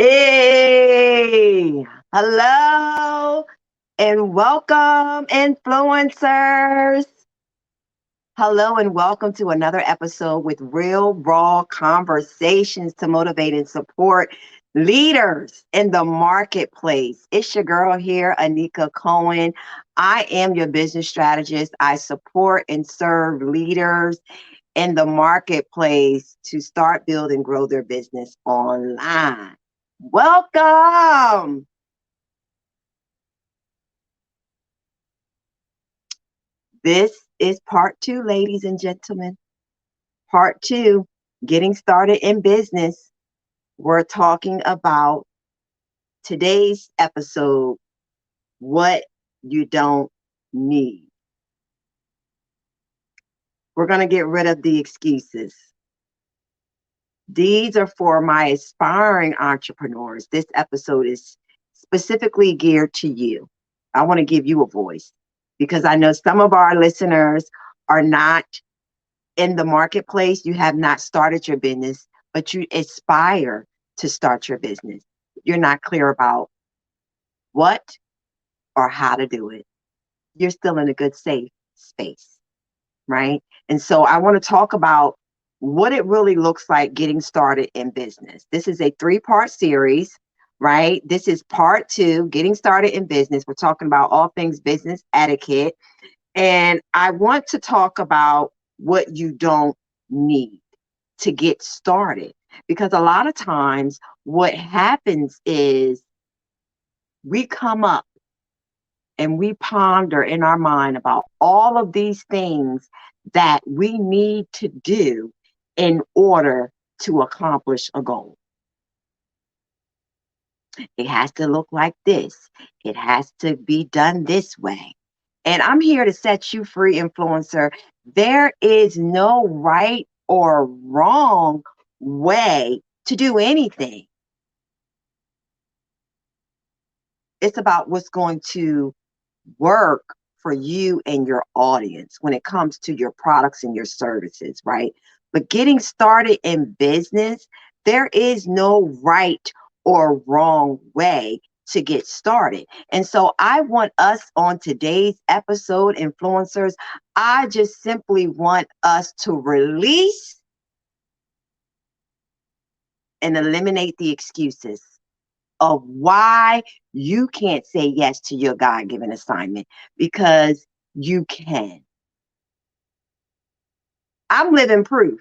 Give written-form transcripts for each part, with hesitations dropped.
Hey, hello and welcome, influencers. Hello and welcome to another episode with real, raw conversations to motivate and support leaders in the marketplace. It's your girl here, Anika Cohen. I am your business strategist. I support and serve leaders in the marketplace to start, build, and grow their business online. Welcome. This is part two, ladies and gentlemen. Part two, getting started in business. We're talking about today's episode, what you don't need. We're going to get rid of the excuses. These are for my aspiring entrepreneurs. This episode is specifically geared to you. I want to give you a voice because I know some of our listeners are not in the marketplace. You have not started your business, but you aspire to start your business. You're not clear about what or how to do it. You're still in a good, safe space, right? And so I want to talk about what it really looks like getting started in business. This is a 3-part series, right? This is part two, getting started in business. We're talking about all things business etiquette. And I want to talk about what you don't need to get started. Because a lot of times what happens is we come up and we ponder in our mind about all of these things that we need to do in order to accomplish a goal. It has to look like this. It has to be done this way. And I'm here to set you free, influencer. There is no right or wrong way to do anything. It's about what's going to work for you and your audience when it comes to your products and your services, right? But getting started in business, there is no right or wrong way to get started. And so I want us on today's episode, influencers, I just simply want us to release and eliminate the excuses of why you can't say yes to your God-given assignment, because you can. I'm living proof.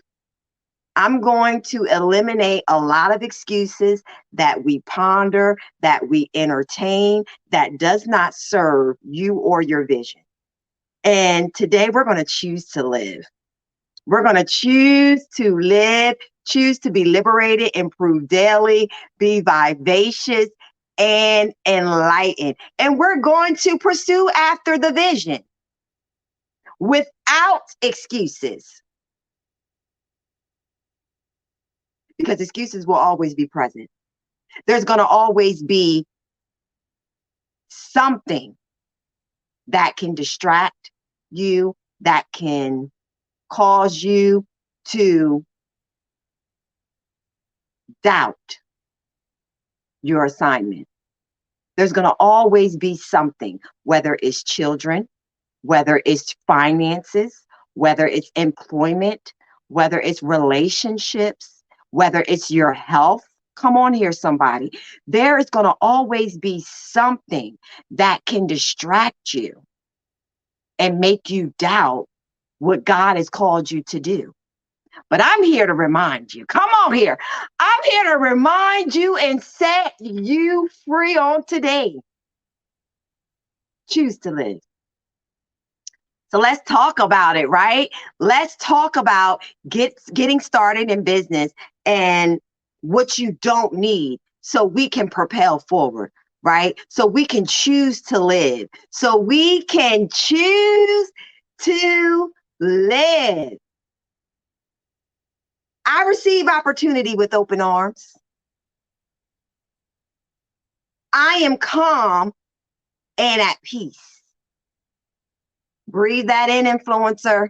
I'm going to eliminate a lot of excuses that we ponder, that we entertain, that does not serve you or your vision. And today we're going to choose to live. We're going to choose to live, choose to be liberated, improve daily, be vivacious, and enlightened. And we're going to pursue after the vision without excuses, because excuses will always be present. There's going to always be something that can distract you, that can cause you to doubt your assignment. There's going to always be something, whether it's children, whether it's finances, whether it's employment, whether it's relationships, whether it's your health. Come on here, somebody. There is going to always be something that can distract you and make you doubt what God has called you to do. But I'm here to remind you. Come on here. I'm here to remind you and set you free on today. Choose to live. So let's talk about it, right? Let's talk about getting started in business and what you don't need so we can propel forward, right? So we can choose to live. So we can choose to live. I receive opportunity with open arms. I am calm and at peace. Breathe that in, influencer.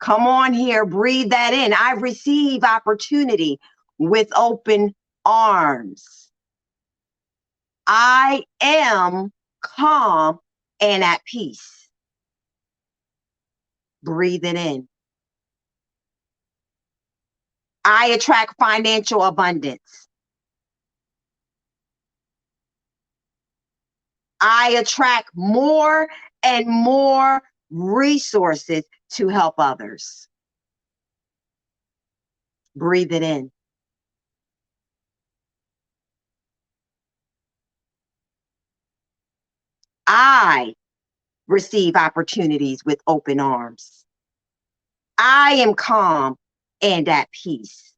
Come on here, breathe that in. I receive opportunity with open arms. I am calm and at peace. Breathe it in. I attract financial abundance. I attract more and more resources to help others. Breathe it in. I receive opportunities with open arms. I am calm and at peace.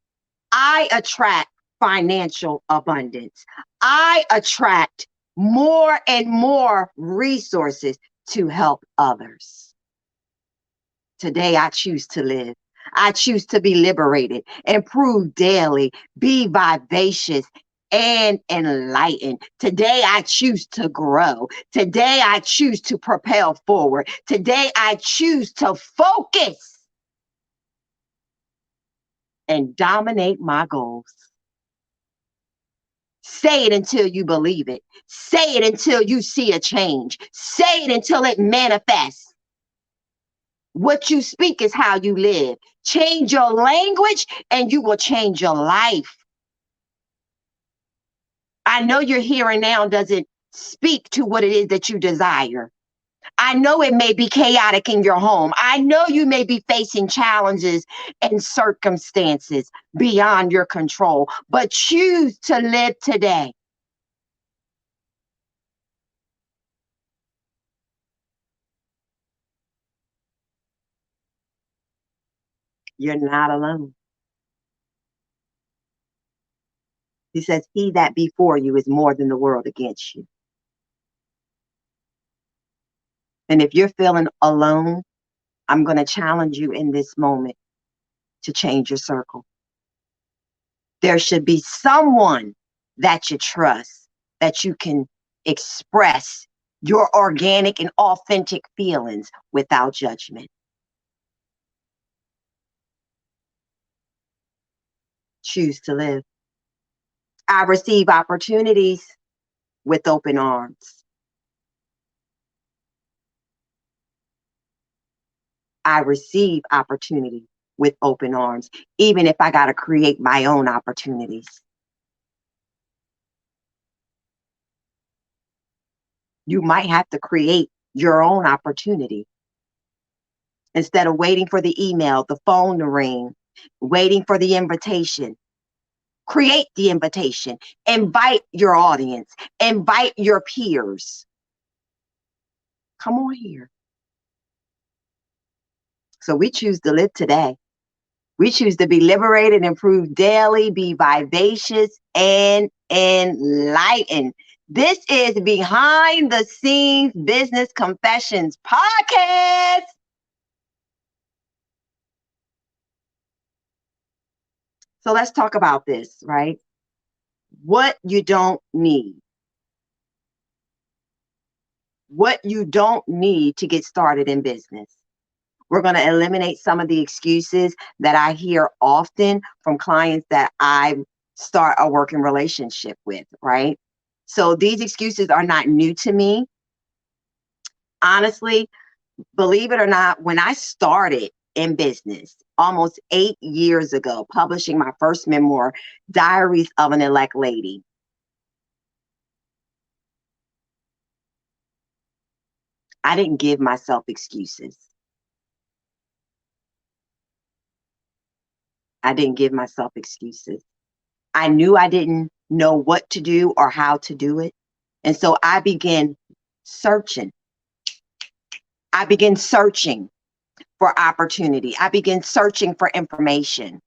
I attract financial abundance. I attract more and more resources to help others. Today, I choose to live. I choose to be liberated, improve daily, be vivacious and enlightened. Today, I choose to grow. Today, I choose to propel forward. Today, I choose to focus and dominate my goals. Say it until you believe it. Say it until you see a change. Say it until it manifests. What you speak is how you live. Change your language and you will change your life. I know your here and now doesn't speak to what it is that you desire. I know it may be chaotic in your home. I know you may be facing challenges and circumstances beyond your control, but choose to live today. You're not alone. He says, he that before you is more than the world against you. And if you're feeling alone, I'm going to challenge you in this moment to change your circle. There should be someone that you trust, that you can express your organic and authentic feelings without judgment. Choose to live. I receive opportunities with open arms. I receive opportunity with open arms, even if I got to create my own opportunities. You might have to create your own opportunity. Instead of waiting for the email, the phone to ring, waiting for the invitation, create the invitation, invite your audience, invite your peers. Come on here. So we choose to live today. We choose to be liberated, improve daily, be vivacious and enlightened. This is Behind the Scenes Business Confessions podcast. So let's talk about this, right? What you don't need. What you don't need to get started in business. We're going to eliminate some of the excuses that I hear often from clients that I start a working relationship with, right? So these excuses are not new to me. Honestly, believe it or not, when I started in business almost 8 years ago, publishing my first memoir, Diaries of an Elect Lady, I didn't give myself excuses. I didn't give myself excuses. I knew I didn't know what to do or how to do it. And so I began searching. I began searching for opportunity. I began searching for information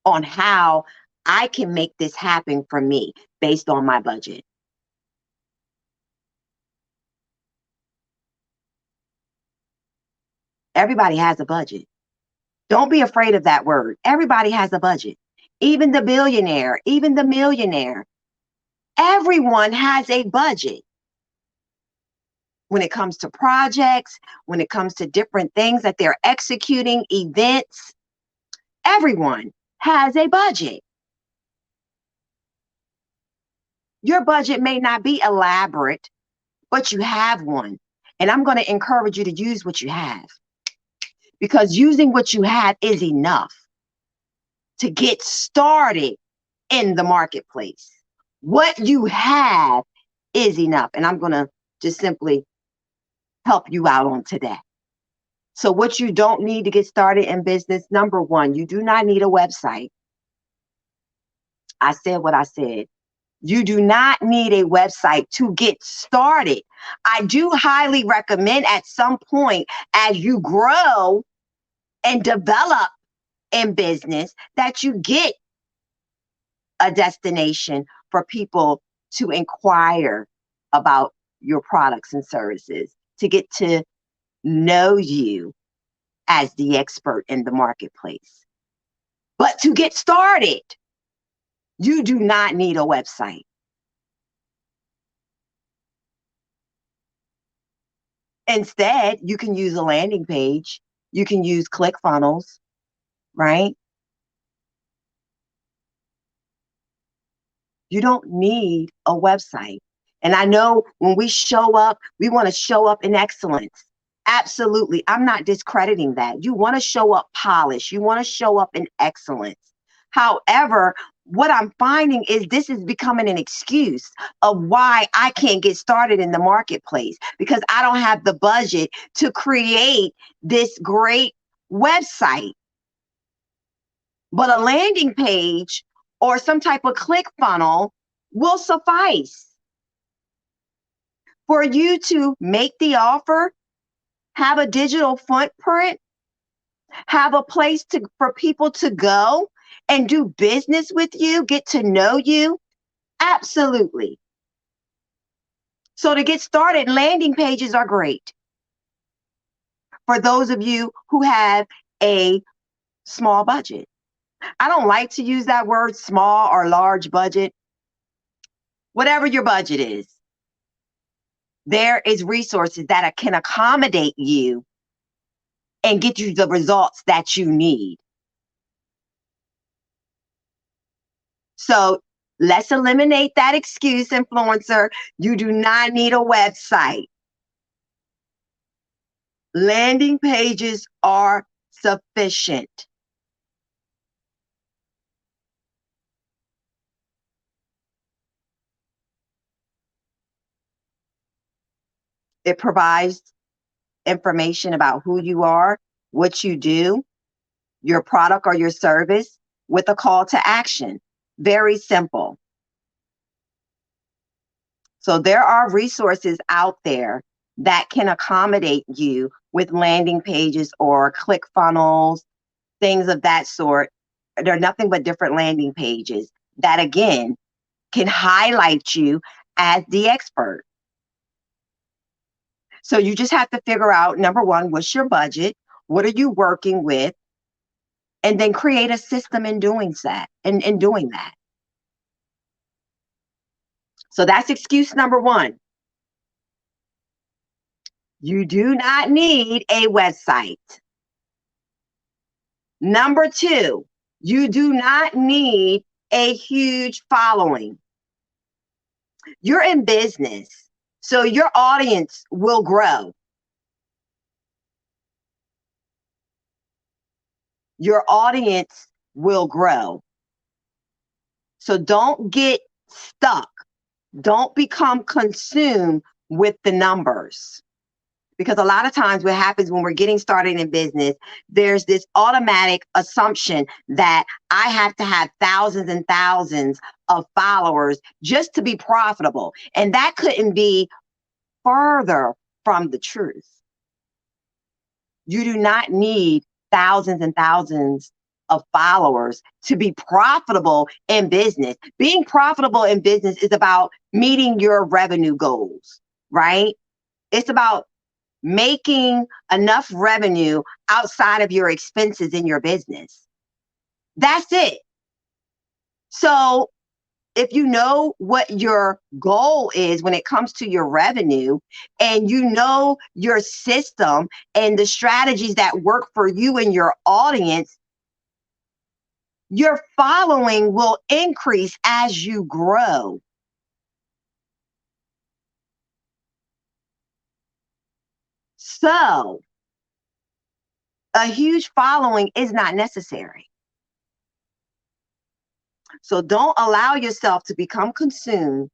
on how I can make this happen for me based on my budget. Everybody has a budget. Don't be afraid of that word. Everybody has a budget. Even the billionaire, even the millionaire. Everyone has a budget. When it comes to projects, when it comes to different things that they're executing, events, everyone has a budget. Your budget may not be elaborate, but you have one. And I'm going to encourage you to use what you have, because using what you have is enough to get started in the marketplace. What you have is enough. And I'm going to just simply help you out on today. So what you don't need to get started in business, number one, you do not need a website. I said what I said. You do not need a website to get started. I do highly recommend at some point, as you grow and develop in business, that you get a destination for people to inquire about your products and services, to get to know you as the expert in the marketplace. But to get started, you do not need a website. Instead, you can use a landing page. You can use ClickFunnels, right? You don't need a website. And I know when we show up, we want to show up in excellence. Absolutely. I'm not discrediting that. You want to show up polished. You want to show up in excellence. However, what I'm finding is this is becoming an excuse of why I can't get started in the marketplace, because I don't have the budget to create this great website. But a landing page or some type of click funnel will suffice for you to make the offer, have a digital footprint, have a place for people to go and do business with you, get to know you. Absolutely. So to get started, landing pages are great for those of you who have a small budget. I don't like to use that word small or large budget. Whatever your budget is, there is resources that can accommodate you and get you the results that you need. So let's eliminate that excuse, influencer. You do not need a website. Landing pages are sufficient. It provides information about who you are, what you do, your product or your service, with a call to action. Very simple. So there are resources out there that can accommodate you with landing pages or click funnels, things of that sort. They're nothing but different landing pages that, again, can highlight you as the expert. So you just have to figure out, number one, what's your budget? What are you working with? And then create a system in doing that. In doing that. So that's excuse number one. You do not need a website. Number two, you do not need a huge following. You're in business, so your audience will grow. Your audience will grow. So don't get stuck. Don't become consumed with the numbers. Because a lot of times what happens when we're getting started in business, there's this automatic assumption that I have to have thousands and thousands of followers just to be profitable. And that couldn't be further from the truth. You do not need thousands and thousands of followers to be profitable in business. Being profitable in business is about meeting your revenue goals, right? It's about making enough revenue outside of your expenses in your business. That's it. So if you know what your goal is when it comes to your revenue, and you know your system and the strategies that work for you and your audience, your following will increase as you grow. So a huge following is not necessary. So don't allow yourself to become consumed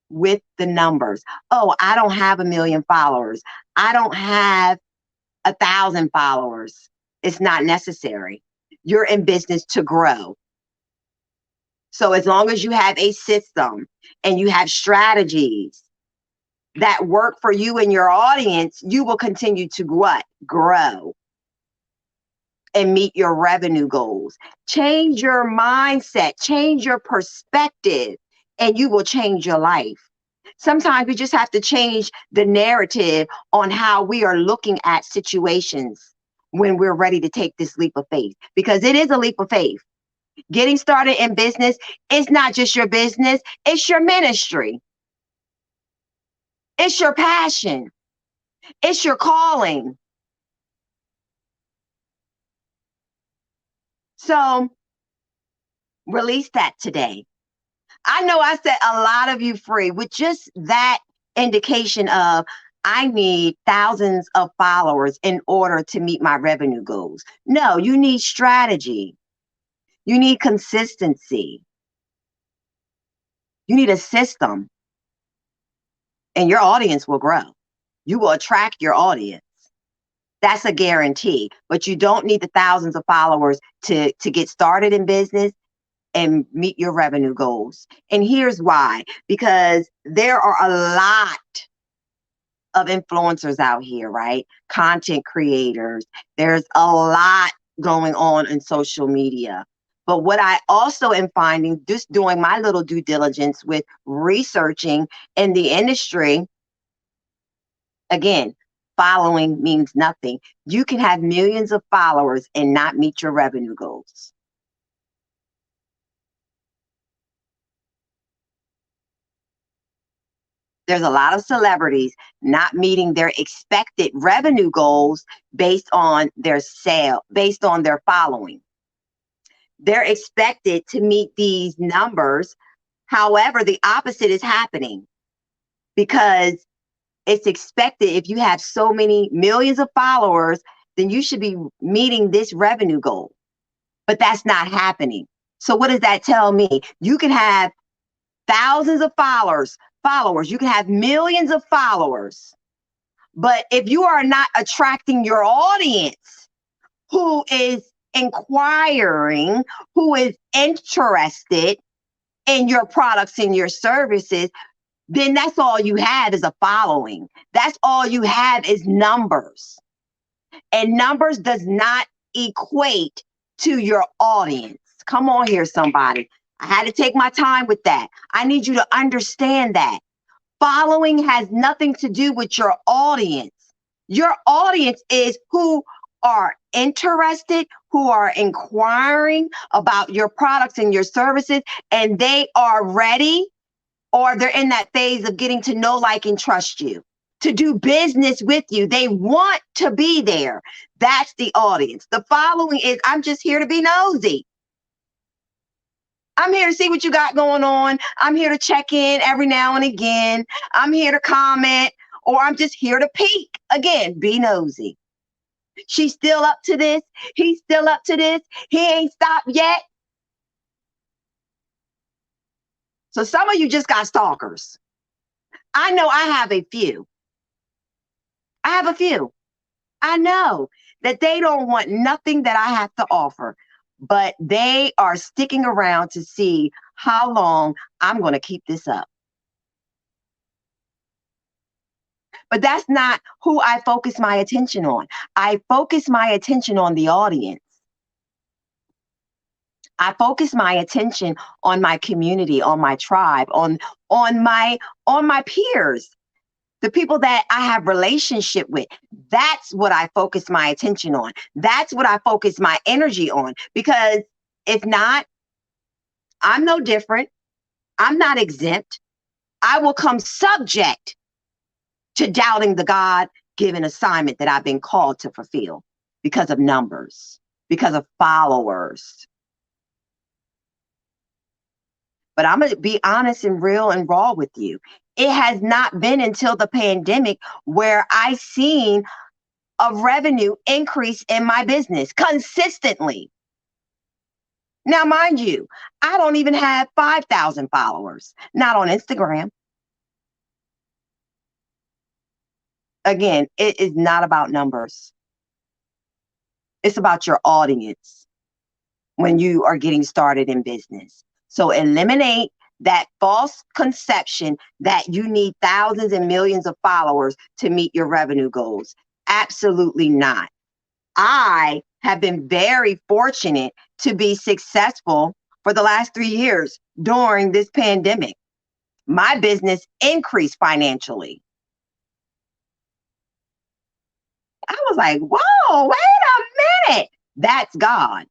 with the numbers. Oh, I don't have 1 million followers. I don't have 1,000 followers. It's not necessary. You're in business to grow. So as long as you have a system and you have strategies that work for you and your audience, you will continue to what? Grow and meet your revenue goals. Change your mindset, change your perspective, and you will change your life. Sometimes we just have to change the narrative on how we are looking at situations when we're ready to take this leap of faith, because it is a leap of faith. Getting started in business is not just your business, it's your ministry, it's your passion, it's your calling. So release that today. I know I set a lot of you free with just that indication of I need thousands of followers in order to meet my revenue goals. No, you need strategy. You need consistency. You need a system, and your audience will grow. You will attract your audience. That's a guarantee. But you don't need the thousands of followers to get started in business and meet your revenue goals. And here's why. Because there are a lot of influencers out here, right? Content creators. There's a lot going on in social media. But what I also am finding, just doing my little due diligence with researching in the industry, again, following means nothing. You can have millions of followers and not meet your revenue goals. There's a lot of celebrities not meeting their expected revenue goals based on their sale, based on their following. They're expected to meet these numbers. However, the opposite is happening because it's expected if you have so many millions of followers, then you should be meeting this revenue goal. But that's not happening. So what does that tell me? You can have thousands of followers, you can have millions of followers. But if you are not attracting your audience who is inquiring, who is interested in your products and your services, then that's all you have is a following. That's all you have is numbers. And numbers does not equate to your audience. Come on here, somebody. I had to take my time with that. I need you to understand that. Following has nothing to do with your audience. Your audience is who are interested, who are inquiring about your products and your services, and they are ready, or they're in that phase of getting to know, like, and trust you, to do business with you. They want to be there. That's the audience. The following is, I'm just here to be nosy. I'm here to see what you got going on. I'm here to check in every now and again. I'm here to comment, or I'm just here to peek. Again, be nosy. She's still up to this. He's still up to this. He ain't stopped yet. So some of you just got stalkers. I know I have a few. I have a few. I know that they don't want nothing that I have to offer, but they are sticking around to see how long I'm going to keep this up. But that's not who I focus my attention on. I focus my attention on the audience. I focus my attention on my community, on my tribe, on my peers, the people that I have relationship with. That's what I focus my attention on. That's what I focus my energy on. Because if not, I'm no different. I'm not exempt. I will come subject to doubting the God-given assignment that I've been called to fulfill because of numbers, because of followers. But I'm going to be honest and real and raw with you. It has not been until the pandemic where I seen of revenue increase in my business consistently. Now, mind you, I don't even have 5,000 followers, not on Instagram. Again, it is not about numbers. It's about your audience when you are getting started in business. So eliminate that false conception that you need thousands and millions of followers to meet your revenue goals. Absolutely not. I have been very fortunate to be successful for the last 3 years during this pandemic. My business increased financially. I was like, whoa, wait a minute. That's God.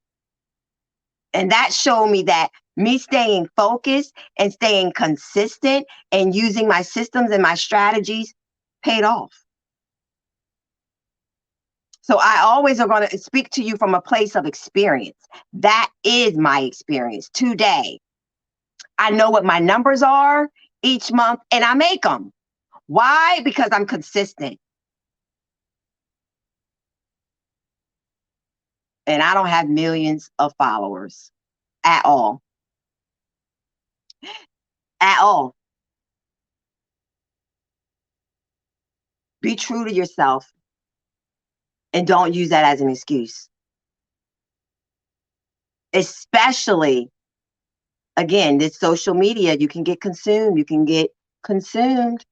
And that showed me that me staying focused and staying consistent and using my systems and my strategies paid off. So I always are going to speak to you from a place of experience. That is my experience today. I know what my numbers are each month and I make them. Why? Because I'm consistent. And I don't have millions of followers at all. At all. Be true to yourself and don't use that as an excuse. Especially, again, this social media, you can get consumed. You can get consumed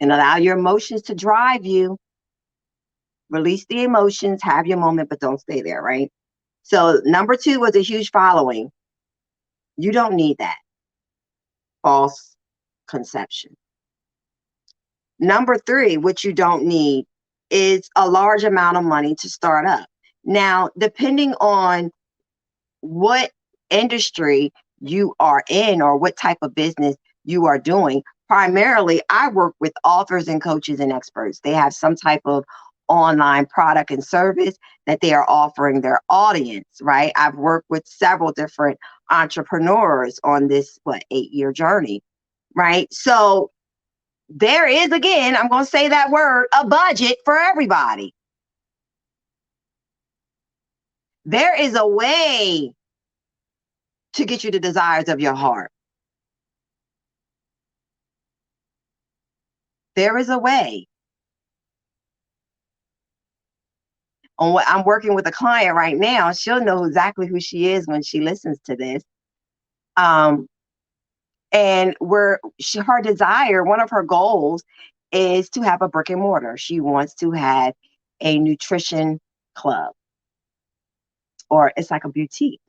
and allow your emotions to drive you. Release the emotions, have your moment, but don't stay there, right? So number 2 was a huge following. You don't need that. False conception. Number 3, which you don't need, is a large amount of money to start up. Now, depending on what industry you are in or what type of business you are doing, primarily I work with authors and coaches and experts. They have some type of online product and service that they are offering their audience, right? I've worked with several different entrepreneurs on this 8-year journey, right? So there is, again, I'm going to say that word, a budget for everybody. There is a way to get you the desires of your heart. There is a way. On what I'm working with a client right now, she'll know exactly who she is when she listens to this. And her desire, one of her goals is to have a brick and mortar. She wants to have a nutrition club, or it's like a boutique.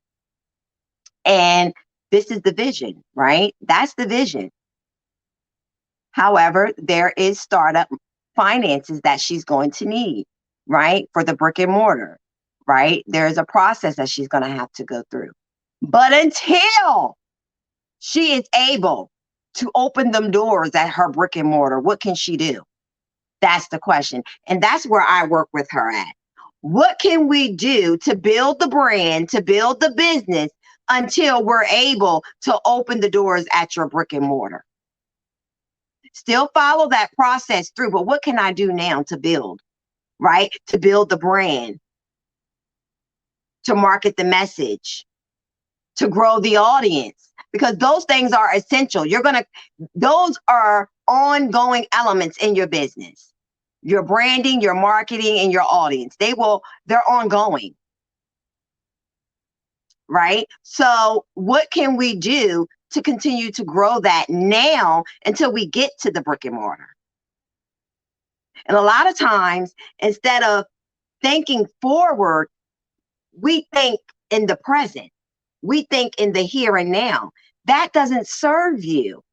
And this is the vision, right? That's the vision. However, there is startup finances that she's going to need, right? For the brick and mortar, right? There's a process that she's going to have to go through. But until she is able to open them doors at her brick and mortar, what can she do? That's the question. And that's where I work with her at. What can we do to build the brand, to build the business until we're able to open the doors at your brick and mortar? Still follow that process through, but what can I do now to build, right? To build the brand, to market the message, to grow the audience, because those things are essential. Those are ongoing elements in your business. Your branding, your marketing, and your audience. They're ongoing. Right? So what can we do to continue to grow that now until we get to the brick and mortar? And a lot of times, instead of thinking forward, we think in the present. We think in the here and now. That doesn't serve you.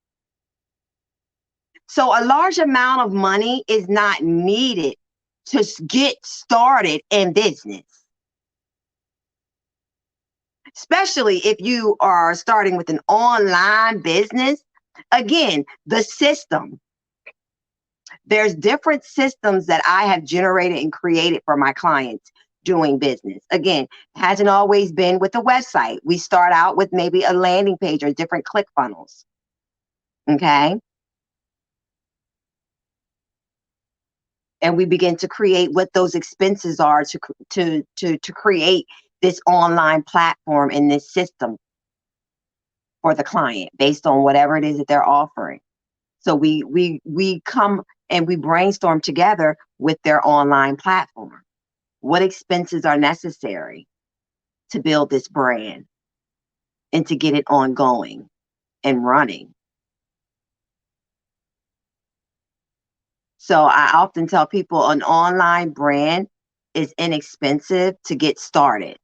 So a large amount of money is not needed to get started in business. Especially if you are starting with an online business. Again, the system. There's different systems that I have generated and created for my clients doing business. Again, hasn't always been with a website. We start out with maybe a landing page or different click funnels. Okay. and we begin to create what those expenses are to create this online platform and this system for the client based on whatever it is that they're offering. So we come and we brainstorm together with their online platform. What expenses are necessary to build this brand and to get it ongoing and running? So I often tell people an online brand is inexpensive to get started,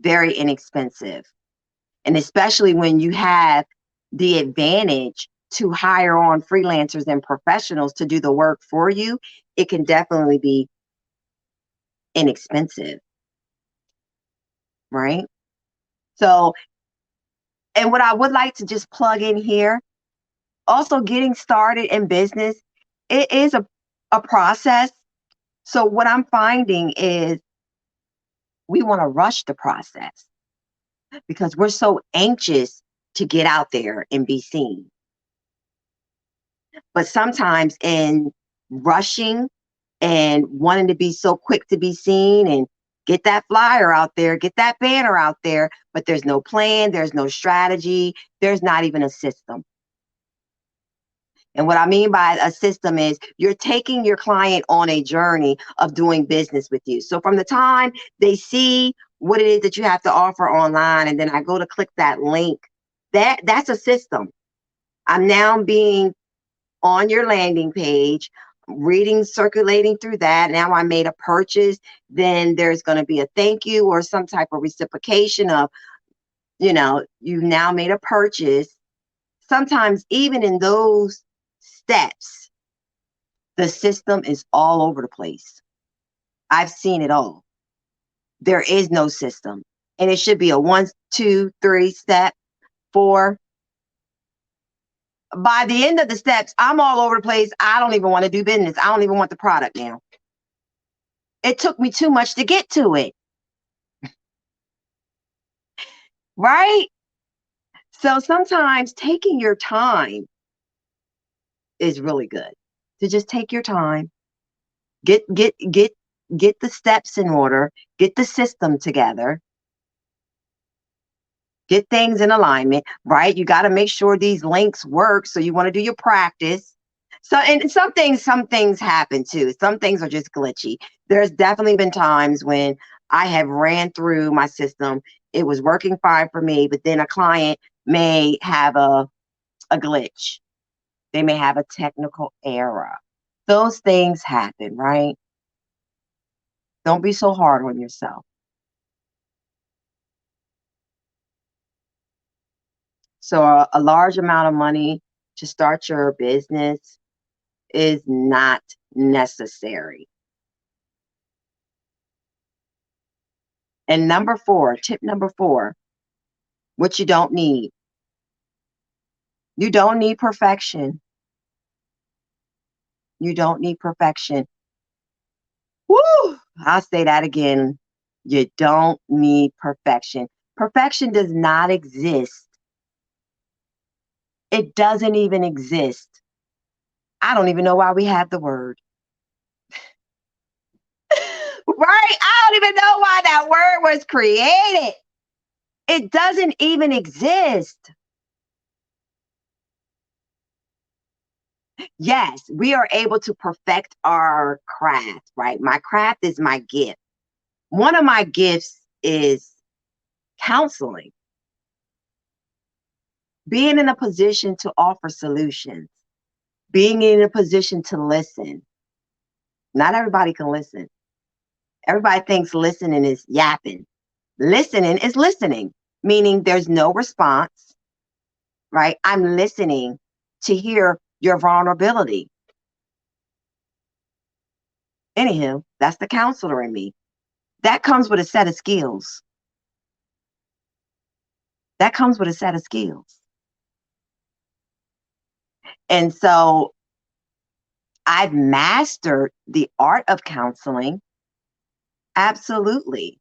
very inexpensive. And especially when you have the advantage to hire on freelancers and professionals to do the work for you, it can definitely be inexpensive, right? So, and what I would like to just plug in here, also getting started in business, it is a process. So what I'm finding is we want to rush the process because we're so anxious to get out there and be seen. But sometimes in rushing and wanting to be so quick to be seen and get that flyer out there, get that banner out there, but there's no plan, there's no strategy, there's not even a system. And what I mean by a system is you're taking your client on a journey of doing business with you. So from the time they see what it is that you have to offer online, and then I go to click that link, that's a system. I'm now being on your landing page, reading, circulating through that. Now I made a purchase. Then there's going to be a thank you or some type of reciprocation of, you now made a purchase. Sometimes even in those steps, the system is all over the place. I've seen it all. There is no system. And it should be a 1, 2, 3 step, 4. By the end of the steps, I'm all over the place. I don't even want to do business. I don't even want the product now. It took me too much to get to it. Right? So sometimes taking your time is really good. To just take your time, get the steps in order, get the system together, get things in alignment, right? You got to make sure these links work. So you want to do your practice. So, and some things happen too. Some things are just glitchy. There's definitely been times when I have ran through my system. It was working fine for me, but then a client may have a glitch. They may have a technical error. Those things happen, right? Don't be so hard on yourself. So a large amount of money to start your business is not necessary. And number 4, tip number 4, what you don't need. You don't need perfection. You don't need perfection. Woo! I'll say that again. You don't need perfection. Perfection does not exist. It doesn't even exist. I don't even know why we have the word. Right? I don't even know why that word was created. It doesn't even exist. Yes, we are able to perfect our craft, right? My craft is my gift. One of my gifts is counseling, being in a position to offer solutions, being in a position to listen. Not everybody can listen. Everybody thinks listening is yapping. Listening is listening, meaning there's no response, right? I'm listening to hear your vulnerability. Anywho, that's the counselor in me. That comes with a set of skills. That comes with a set of skills. And so I've mastered the art of counseling. Absolutely.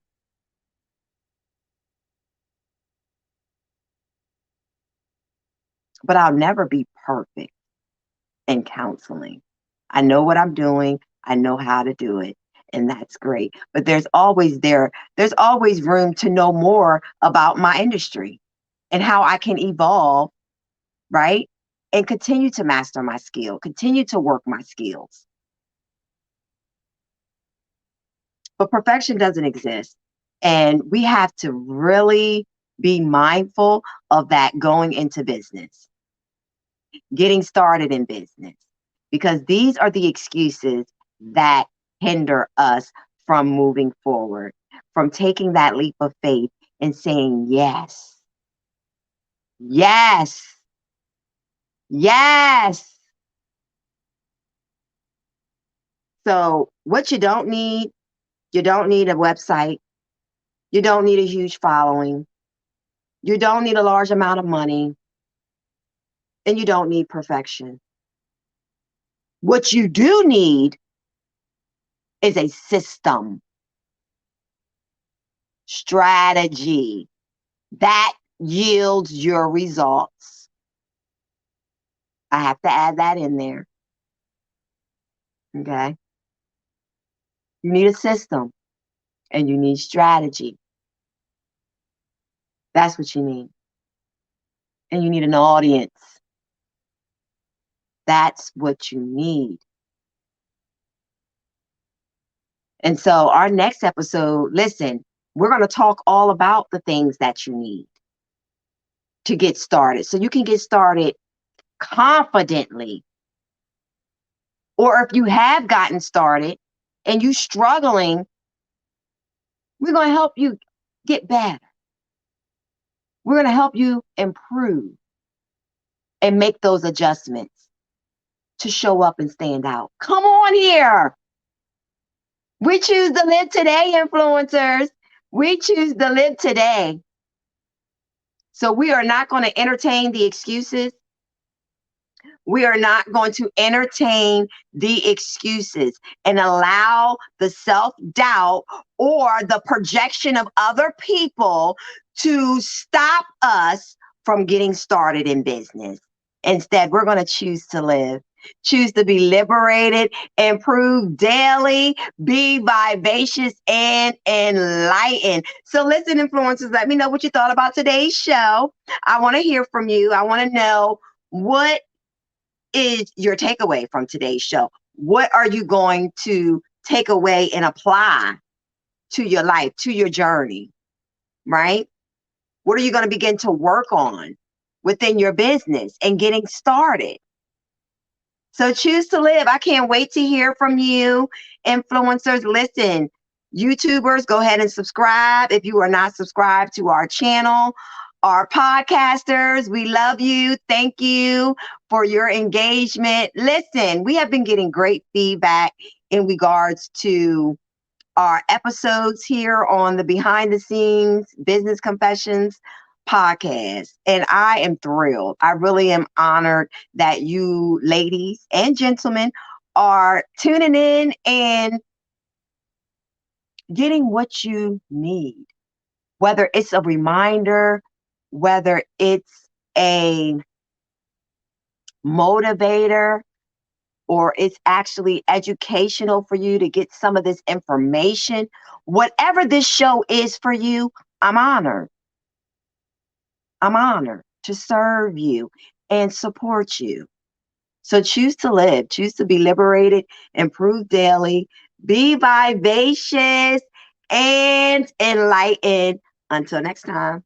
But I'll never be perfect in counseling. I know what I'm doing. I know how to do it. And that's great. But there's always room to know more about my industry and how I can evolve, right? And continue to master my skill, continue to work my skills. But perfection doesn't exist. And we have to really be mindful of that going into business, getting started in business, because these are the excuses that hinder us from moving forward, from taking that leap of faith and saying, yes, yes, yes. So, what you don't need a website, you don't need a huge following, you don't need a large amount of money, and you don't need perfection. What you do need is a system, strategy that yields your results. I have to add that in there. Okay. You need a system and you need strategy. That's what you need. And you need an audience. That's what you need. And so, our next episode, listen, we're going to talk all about the things that you need to get started. So you can get started confidently. Or if you have gotten started and you're struggling, we're going to help you get better. We're going to help you improve and make those adjustments to show up and stand out. Come on here. We choose to live today, influencers. We choose to live today. So we are not going to entertain the excuses. We are not going to entertain the excuses and allow the self doubt or the projection of other people to stop us from getting started in business. Instead, we're going to choose to live, choose to be liberated, improve daily, be vivacious and enlightened. So, listen, influencers, let me know what you thought about today's show. I want to hear from you. I want to know, what is your takeaway from today's show? What are you going to take away and apply to your life, to your journey, right? What are you going to begin to work on within your business and getting started? So choose to live. I can't wait to hear from you, influencers. Listen, YouTubers, go ahead and subscribe if you are not subscribed to our channel. Our podcasters, we love you. Thank you for your engagement. Listen, we have been getting great feedback in regards to our episodes here on the Behind the Scenes Business Confessions podcast. And I am thrilled. I really am honored that you ladies and gentlemen are tuning in and getting what you need, whether it's a reminder, whether it's a motivator, or it's actually educational for you to get some of this information. Whatever this show is for you, I'm honored. I'm honored to serve you and support you. So choose to live, choose to be liberated, improve daily, be vivacious and enlightened. Until next time.